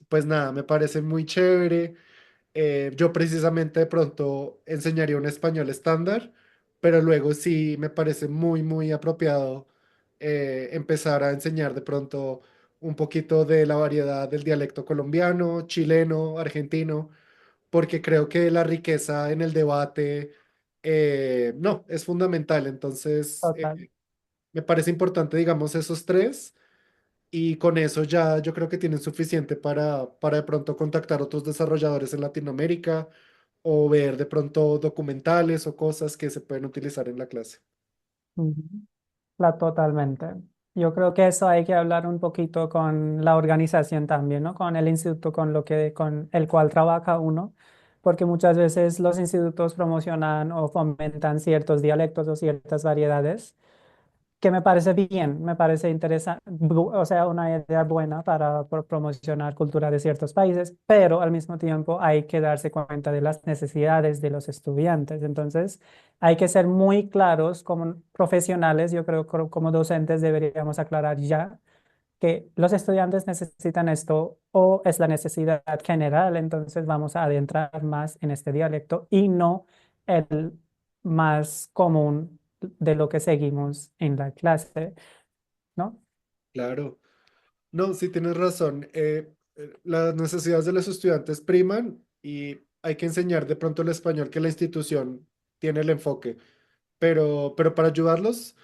pues nada, me parece muy chévere. Yo precisamente de pronto enseñaría un español estándar, pero luego sí me parece muy, muy apropiado empezar a enseñar de pronto un poquito de la variedad del dialecto colombiano, chileno, argentino, porque creo que la riqueza en el debate, no, es fundamental. Entonces, Total. me parece importante, digamos, esos tres. Y con eso ya yo creo que tienen suficiente para de pronto contactar otros desarrolladores en Latinoamérica o ver de pronto documentales o cosas que se pueden utilizar en la clase. Ujú. Totalmente. Yo creo que eso hay que hablar un poquito con la organización también, ¿no? Con el instituto con el cual trabaja uno, porque muchas veces los institutos promocionan o fomentan ciertos dialectos o ciertas variedades que me parece bien, me parece interesante, o sea, una idea buena para promocionar cultura de ciertos países, pero al mismo tiempo hay que darse cuenta de las necesidades de los estudiantes. Entonces, hay que ser muy claros como profesionales, yo creo que como docentes deberíamos aclarar ya que los estudiantes necesitan esto o es la necesidad general, entonces vamos a adentrar más en este dialecto y no el más común de lo que seguimos en la clase, ¿no? Claro. No, sí tienes razón. Las necesidades de los estudiantes priman y hay que enseñar de pronto el español que la institución tiene el enfoque. Pero para ayudarlos,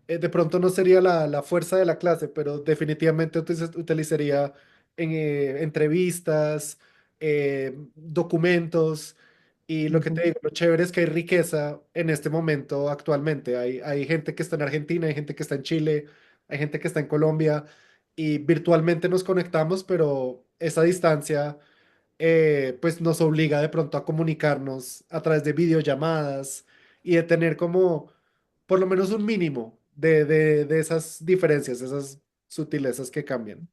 de pronto no sería la fuerza de la clase, pero definitivamente utilizaría en entrevistas, documentos, y lo que te Ujú. digo, lo chévere es que hay riqueza en este momento actualmente. Hay gente que está en Argentina, hay gente que está en Chile, hay gente que está en Colombia, y virtualmente nos conectamos, pero esa distancia pues nos obliga de pronto a comunicarnos a través de videollamadas y de tener como por lo menos un mínimo de esas diferencias, esas sutilezas que cambian.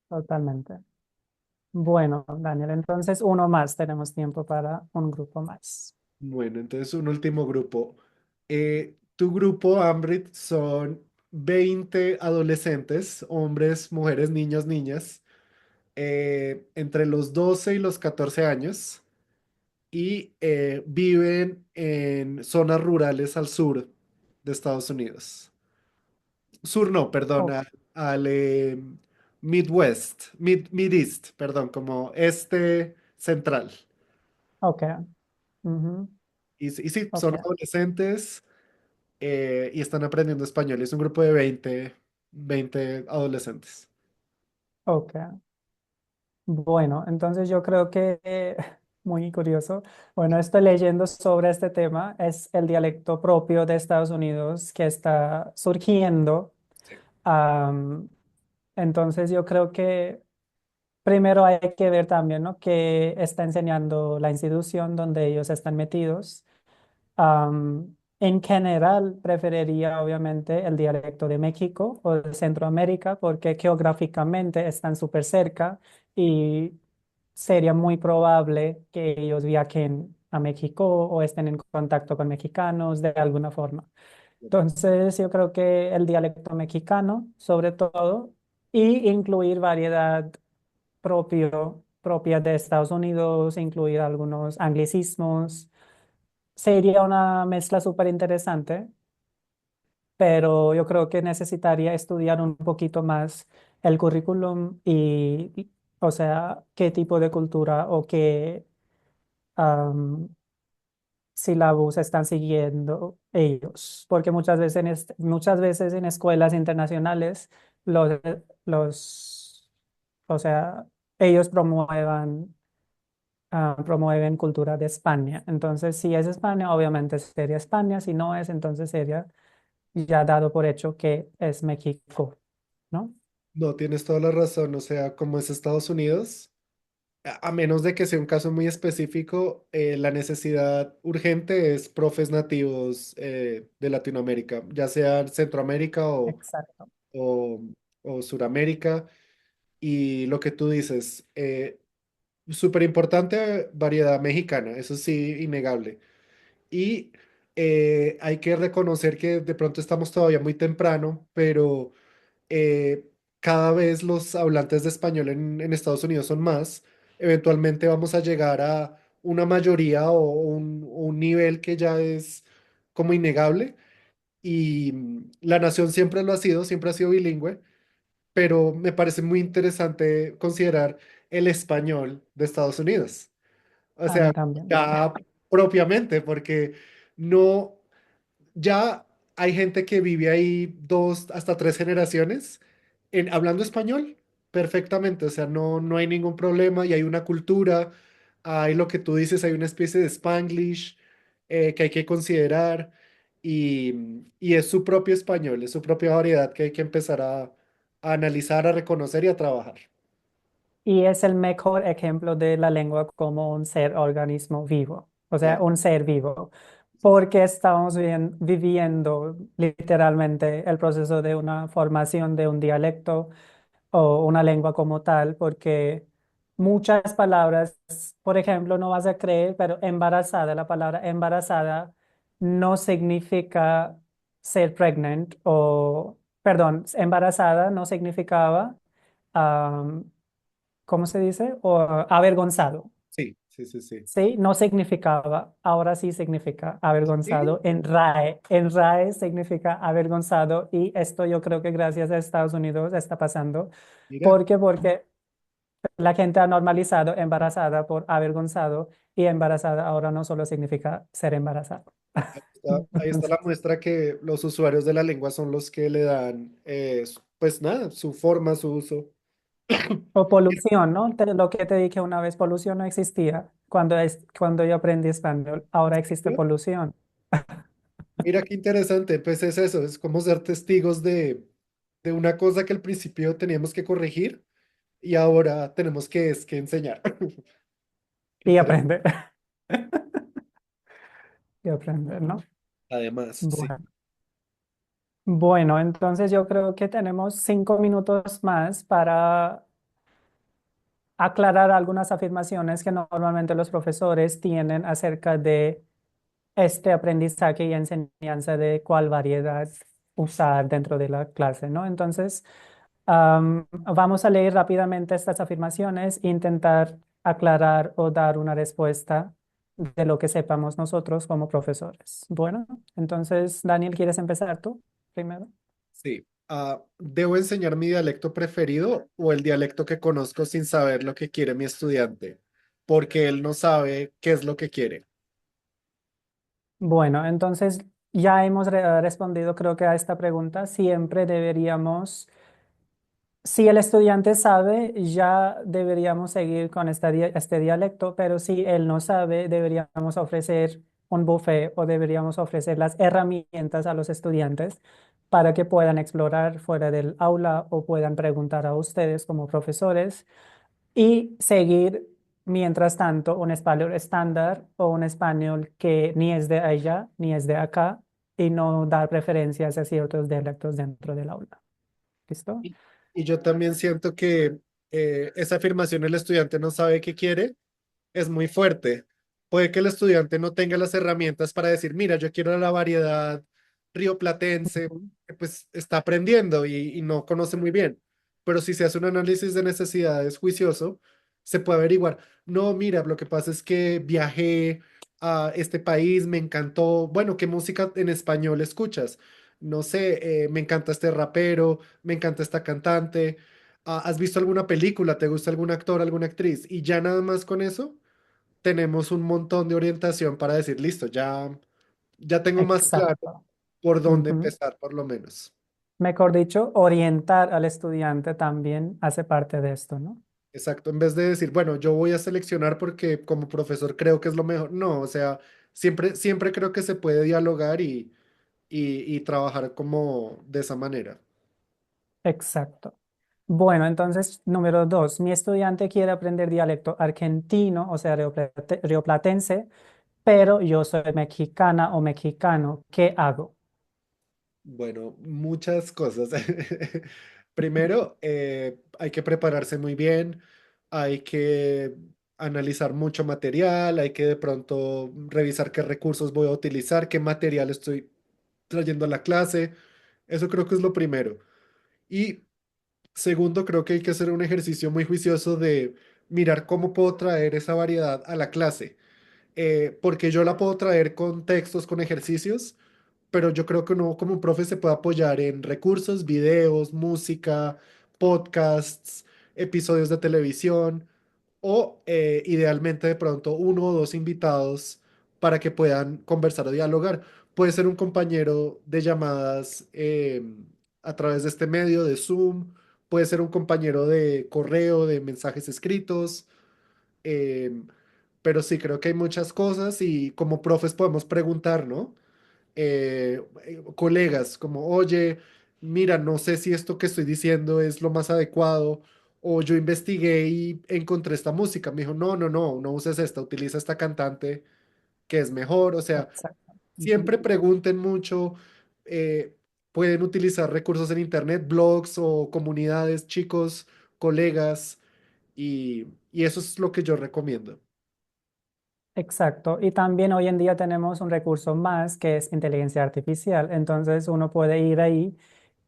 Totalmente. Bueno, Daniel, entonces uno más, tenemos tiempo para un grupo más. Bueno, entonces un último grupo. Tu grupo, Ambrit, son 20 adolescentes, hombres, mujeres, niños, niñas, entre los 12 y los 14 años y viven en zonas rurales al sur de Estados Unidos. Sur no, perdón, Oh, al Midwest, Mideast, perdón, como este central. ok. Ujú. Y sí, son Ok, adolescentes y están aprendiendo español. Es un grupo de 20 adolescentes. ok. Bueno, entonces yo creo que muy curioso. Bueno, estoy leyendo sobre este tema. Es el dialecto propio de Estados Unidos que está surgiendo. Sí. Am, entonces yo creo que primero hay que ver también, ¿no? Qué está enseñando la institución donde ellos están metidos. En general, preferiría obviamente el dialecto de México o de Centroamérica porque geográficamente están súper cerca y sería muy probable que ellos viajen a México o estén en contacto con mexicanos de alguna forma. Entonces, yo creo que el dialecto mexicano, sobre todo, y incluir variedad propia de Estados Unidos, incluir algunos anglicismos. Sería una mezcla súper interesante, pero yo creo que necesitaría estudiar un poquito más el currículum o sea, qué tipo de cultura o qué am, sílabus están siguiendo ellos, porque muchas veces en escuelas internacionales los o sea, ellos promueven cultura de España. Entonces, si es España, obviamente sería España, si no es, entonces sería ya dado por hecho que es México, ¿no? No, tienes toda la razón. O sea, como es Estados Unidos, a menos de que sea un caso muy específico, la necesidad urgente es profes nativos de Latinoamérica, ya sea Centroamérica Exacto. o, o Suramérica. Y lo que tú dices, súper importante variedad mexicana, eso sí, innegable. Y hay que reconocer que de pronto estamos todavía muy temprano, pero cada vez los hablantes de español en Estados Unidos son más. Eventualmente vamos a llegar a una mayoría o un nivel que ya es como innegable. Y la nación siempre ha sido bilingüe, pero me parece muy interesante considerar el español de Estados Unidos. O A mí sea, también. ya propiamente, porque no, ya hay gente que vive ahí dos hasta tres generaciones hablando español perfectamente, o sea, no hay ningún problema y hay una cultura, hay lo que tú dices, hay una especie de Spanglish que hay que considerar y es su propio español, es su propia variedad que hay que empezar a analizar, a reconocer y a trabajar. Y es el mejor ejemplo de la lengua como un ser organismo vivo, o sea, Claro, un ser vivo, porque estamos viviendo literalmente el proceso de una formación de un dialecto o una lengua como tal, porque muchas palabras, por ejemplo, no vas a creer, pero embarazada, la palabra embarazada no significa ser pregnant o, perdón, embarazada no significaba, ¿cómo se dice? O avergonzado. sí, sí, sí, sí. Sí, no significaba, ahora sí significa Sí, avergonzado. En RAE significa avergonzado y esto yo creo que gracias a Estados Unidos está pasando. mira, ¿Por qué? Porque la gente ha normalizado embarazada por avergonzado y embarazada ahora no solo significa ser embarazado. ahí está la muestra que los usuarios de la lengua son los que le dan, pues nada, su forma, su uso. O polución, ¿no? Lo que te dije una vez, polución no existía cuando yo aprendí español. Ahora existe polución. Mira qué interesante, pues es eso, es como ser testigos de una cosa que al principio teníamos que corregir y ahora tenemos que enseñar. Qué Y interesante. aprender. Y aprender, ¿no? Además, sí, Bueno. Bueno, entonces yo creo que tenemos 5 minutos más para aclarar algunas afirmaciones que normalmente los profesores tienen acerca de este aprendizaje y enseñanza de cuál variedad usar dentro de la clase, ¿no? Entonces, vamos a leer rápidamente estas afirmaciones e intentar aclarar o dar una respuesta de lo que sepamos nosotros como profesores. Bueno, entonces, Daniel, ¿quieres empezar tú primero? sí. ¿Debo enseñar mi dialecto preferido o el dialecto que conozco sin saber lo que quiere mi estudiante? Porque él no sabe qué es lo que quiere. Bueno, entonces ya hemos respondido creo que a esta pregunta. Siempre deberíamos, si el estudiante sabe, ya deberíamos seguir con este dialecto, pero si él no sabe, deberíamos ofrecer un buffet o deberíamos ofrecer las herramientas a los estudiantes para que puedan explorar fuera del aula o puedan preguntar a ustedes como profesores y seguir, mientras tanto, un español estándar o un español que ni es de allá ni es de acá y no dar preferencias a ciertos dialectos dentro del aula. ¿Listo? Y yo también siento que esa afirmación el estudiante no sabe qué quiere es muy fuerte. Puede que el estudiante no tenga las herramientas para decir, mira, yo quiero la variedad rioplatense, Ujú. que pues está aprendiendo y no conoce muy bien. Pero si se hace un análisis de necesidades juicioso, se puede averiguar, no, mira, lo que pasa es que viajé a este país, me encantó, bueno, ¿qué música en español escuchas? No sé, me encanta este rapero, me encanta esta cantante. ¿Has visto alguna película? ¿Te gusta algún actor, alguna actriz? Y ya nada más con eso tenemos un montón de orientación para decir, listo, ya tengo más claro Exacto. por dónde Ujú. empezar, por lo menos. Mejor dicho, orientar al estudiante también hace parte de esto, ¿no? Exacto, en vez de decir, bueno, yo voy a seleccionar porque como profesor creo que es lo mejor. No, o sea, siempre creo que se puede dialogar y trabajar como de esa manera. Exacto. Bueno, entonces, número dos, mi estudiante quiere aprender dialecto argentino, o sea, rioplatense, pero yo soy mexicana o mexicano. ¿Qué hago? Bueno, muchas cosas. Primero, hay que prepararse muy bien, hay que analizar mucho material, hay que de pronto revisar qué recursos voy a utilizar, qué material estoy trayendo a la clase. Eso creo que es lo primero. Y Segundo, creo que hay que hacer un ejercicio muy juicioso de mirar cómo puedo traer esa variedad a la clase. Porque yo la puedo traer con textos, con ejercicios, pero yo creo que uno como un profe se puede apoyar en recursos, videos, música, podcasts, episodios de televisión o idealmente de pronto uno o dos invitados para que puedan conversar o dialogar. Puede ser un compañero de llamadas a través de este medio de Zoom, puede ser un compañero de correo, de mensajes escritos. em, pero sí, creo que hay muchas cosas y como profes podemos preguntar, ¿no? Colegas, como, oye, mira, no sé si esto que estoy diciendo es lo más adecuado, o yo investigué y encontré esta música. Me dijo, no, no, no, no uses esta, utiliza esta cantante que es mejor. O sea, Exacto. Ujú. siempre pregunten mucho. eh, Pueden utilizar recursos en internet, blogs o comunidades, chicos, colegas, y eso es lo que yo recomiendo. Exacto. Y también hoy en día tenemos un recurso más que es inteligencia artificial. Entonces uno puede ir ahí.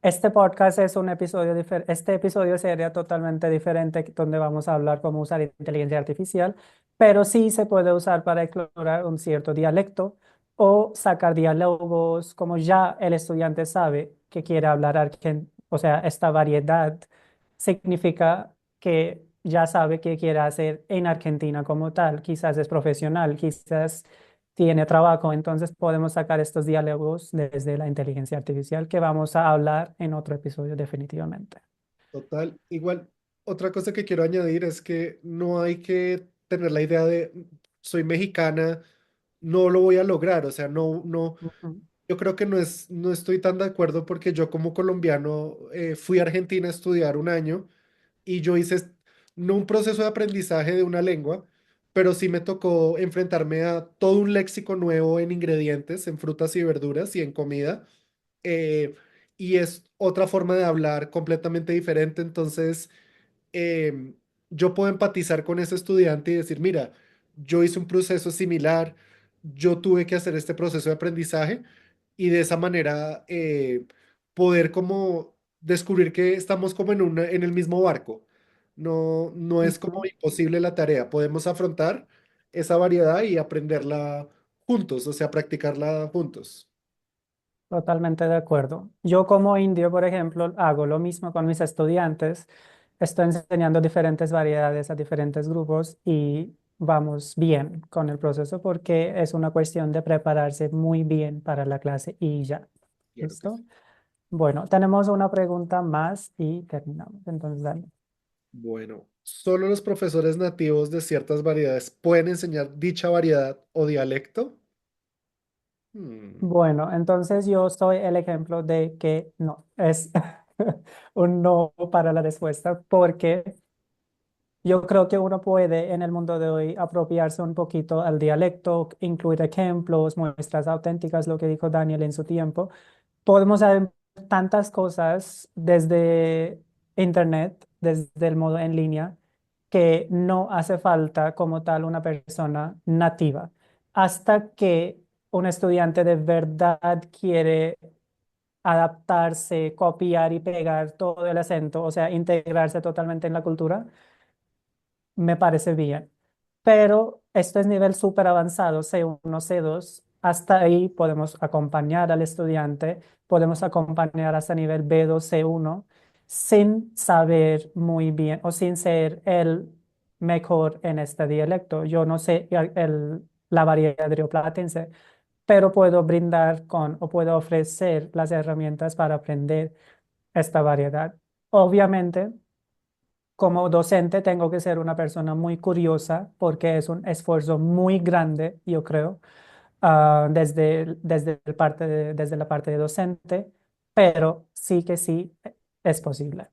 Este podcast es un episodio diferente. Este episodio sería totalmente diferente, donde vamos a hablar cómo usar inteligencia artificial, pero sí se puede usar para explorar un cierto dialecto o sacar diálogos, como ya el estudiante sabe que quiere hablar, o sea, esta variedad significa que ya sabe qué quiere hacer en Argentina como tal. Quizás es profesional, quizás tiene trabajo, entonces podemos sacar estos diálogos desde la inteligencia artificial que vamos a hablar en otro episodio definitivamente. Total. Igual, otra cosa que quiero añadir es que no hay que tener la idea de soy mexicana, no lo voy a lograr. O sea, no, no, Ujú. yo creo que no estoy tan de acuerdo porque yo como colombiano fui a Argentina a estudiar un año y yo hice no un proceso de aprendizaje de una lengua, pero sí me tocó enfrentarme a todo un léxico nuevo en ingredientes, en frutas y verduras y en comida, eh, y es otra forma de hablar completamente diferente. Entonces, em, yo puedo empatizar con ese estudiante y decir, mira, yo hice un proceso similar, yo tuve que hacer este proceso de aprendizaje y de esa manera poder como descubrir que estamos como en el mismo barco. No, no es como Ujú. imposible la tarea, podemos afrontar esa variedad y aprenderla juntos, o sea, practicarla juntos. Totalmente de acuerdo. Yo como indio, por ejemplo, hago lo mismo con mis estudiantes. Estoy enseñando diferentes variedades a diferentes grupos y vamos bien con el proceso porque es una cuestión de prepararse muy bien para la clase y ya. Claro que ¿Listo? sí. Bueno, tenemos una pregunta más y terminamos. Entonces, dale. Bueno, ¿solo los profesores nativos de ciertas variedades pueden enseñar dicha variedad o dialecto? Hmm, Bueno, entonces yo soy el ejemplo de que no, es un no para la respuesta, porque yo creo que uno puede en el mundo de hoy apropiarse un poquito al dialecto, incluir ejemplos, muestras auténticas, lo que dijo Daniel en su tiempo. Podemos hacer tantas cosas desde Internet, desde el modo en línea, que no hace falta como tal una persona nativa. Hasta que un estudiante de verdad quiere adaptarse, copiar y pegar todo el acento, o sea, integrarse totalmente en la cultura, me parece bien. Pero esto es nivel súper avanzado, C1, C2. Hasta ahí podemos acompañar al estudiante, podemos acompañar hasta nivel B2, C1, sin saber muy bien o sin ser el mejor en este dialecto. Yo no sé la variedad rioplatense, pero puedo brindar con o puedo ofrecer las herramientas para aprender esta variedad. Obviamente, como docente tengo que ser una persona muy curiosa porque es un esfuerzo muy grande, yo creo, desde la parte de docente, pero sí que sí es posible.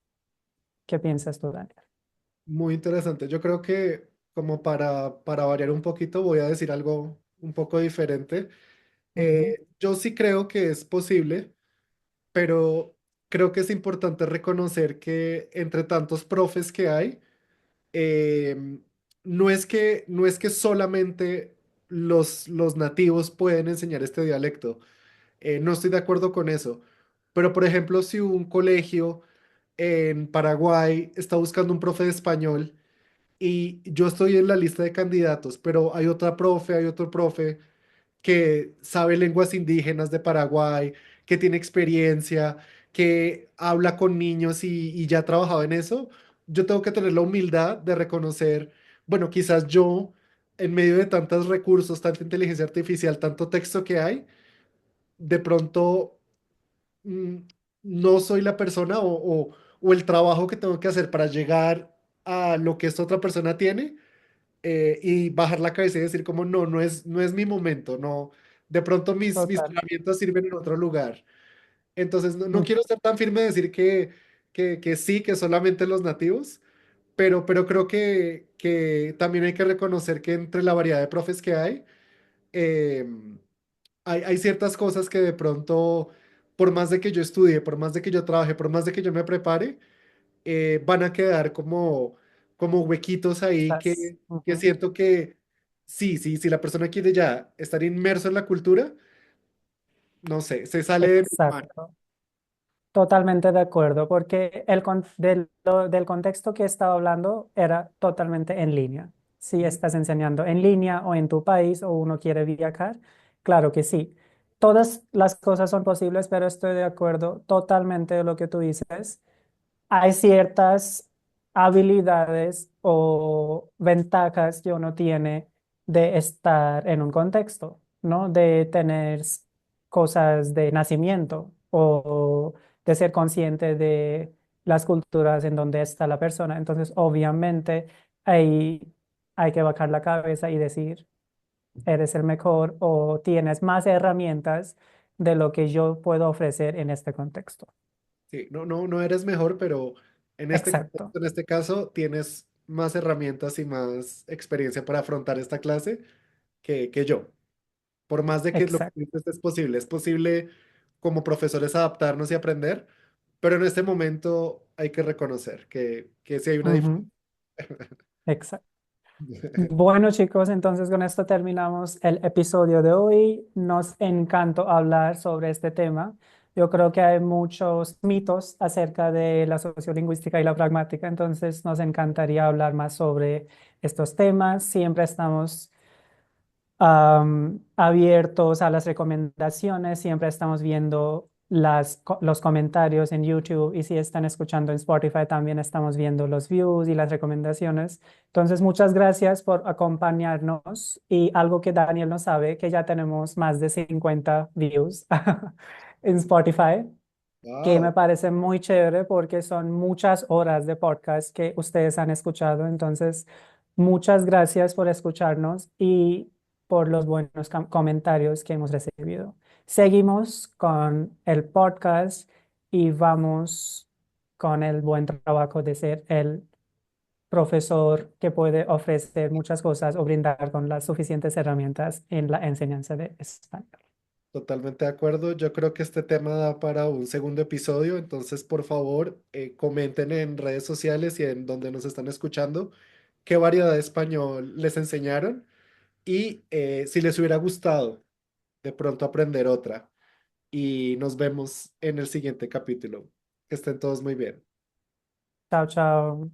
¿Qué piensas tú, Daniel? muy interesante. Yo creo que como para variar un poquito, voy a decir algo un poco diferente. Ujú. Yo sí creo que es posible, pero creo que es importante reconocer que entre tantos profes que hay, eh, no es que solamente los nativos pueden enseñar este dialecto. No estoy de acuerdo con eso. Pero, por ejemplo, si un colegio en Paraguay está buscando un profe de español y yo estoy en la lista de candidatos, pero hay otra profe, hay otro profe que sabe lenguas indígenas de Paraguay, que tiene experiencia, que habla con niños y ya ha trabajado en eso. Yo tengo que tener la humildad de reconocer, bueno, quizás yo, en medio de tantos recursos, tanta inteligencia artificial, tanto texto que hay, de pronto mm, no soy la persona o el trabajo que tengo que hacer para llegar a lo que esta otra persona tiene y bajar la cabeza y decir como no, no es mi momento, no, de pronto mis Total. herramientas sirven en otro lugar. Entonces no Mm, quiero ser tan firme de decir que sí, que solamente los nativos, pero creo que también hay que reconocer que entre la variedad de profes que eh, hay ciertas cosas que de pronto, por más de que yo estudie, por más de que yo trabaje, por más de que yo me prepare, van a quedar como huequitos ahí Quizás. que Ujú. siento que sí, sí, si la persona quiere ya estar inmerso en la cultura, no sé, se sale de mis manos. Exacto. Totalmente de acuerdo, porque del contexto que estaba hablando era totalmente en línea. Si Ujú. estás enseñando en línea o en tu país o uno quiere viajar, claro que sí. Todas las cosas son posibles, pero estoy de acuerdo totalmente de lo que tú dices. Hay ciertas habilidades o ventajas que uno tiene de estar en un contexto, ¿no? De tener cosas de nacimiento o de ser consciente de las culturas en donde está la persona. Entonces, obviamente, ahí hay que bajar la cabeza y decir, eres el mejor o tienes más herramientas de lo que yo puedo ofrecer en este contexto. Sí, no eres mejor, pero en este Exacto, contexto, en este caso, tienes más herramientas y más experiencia para afrontar esta clase que yo. Por más de que lo que exacto. dices es posible como profesores adaptarnos y aprender, pero en este momento hay que reconocer que sí hay una diferencia. Ujú. Exacto. Bueno, chicos, entonces con esto terminamos el episodio de hoy. Nos encantó hablar sobre este tema. Yo creo que hay muchos mitos acerca de la sociolingüística y la pragmática, entonces nos encantaría hablar más sobre estos temas. Siempre estamos abiertos a las recomendaciones. Siempre estamos viendo los comentarios en YouTube y si están escuchando en Spotify también estamos viendo los views y las recomendaciones. Entonces, muchas gracias por acompañarnos y algo que Daniel no sabe, que ya tenemos más de 50 views en Spotify, que me Wow, parece muy chévere porque son muchas horas de podcast que ustedes han escuchado. Entonces, muchas gracias por escucharnos y por los buenos comentarios que hemos recibido. Seguimos con el podcast y vamos con el buen trabajo de ser el profesor que puede ofrecer muchas cosas o brindar con las suficientes herramientas en la enseñanza de español. totalmente de acuerdo. Yo creo que este tema da para un segundo episodio, entonces por favor comenten en redes sociales y en donde nos están escuchando qué variedad de español les enseñaron y si les hubiera gustado de pronto aprender otra. Y nos vemos en el siguiente capítulo. Que estén todos muy bien. Chao, chao.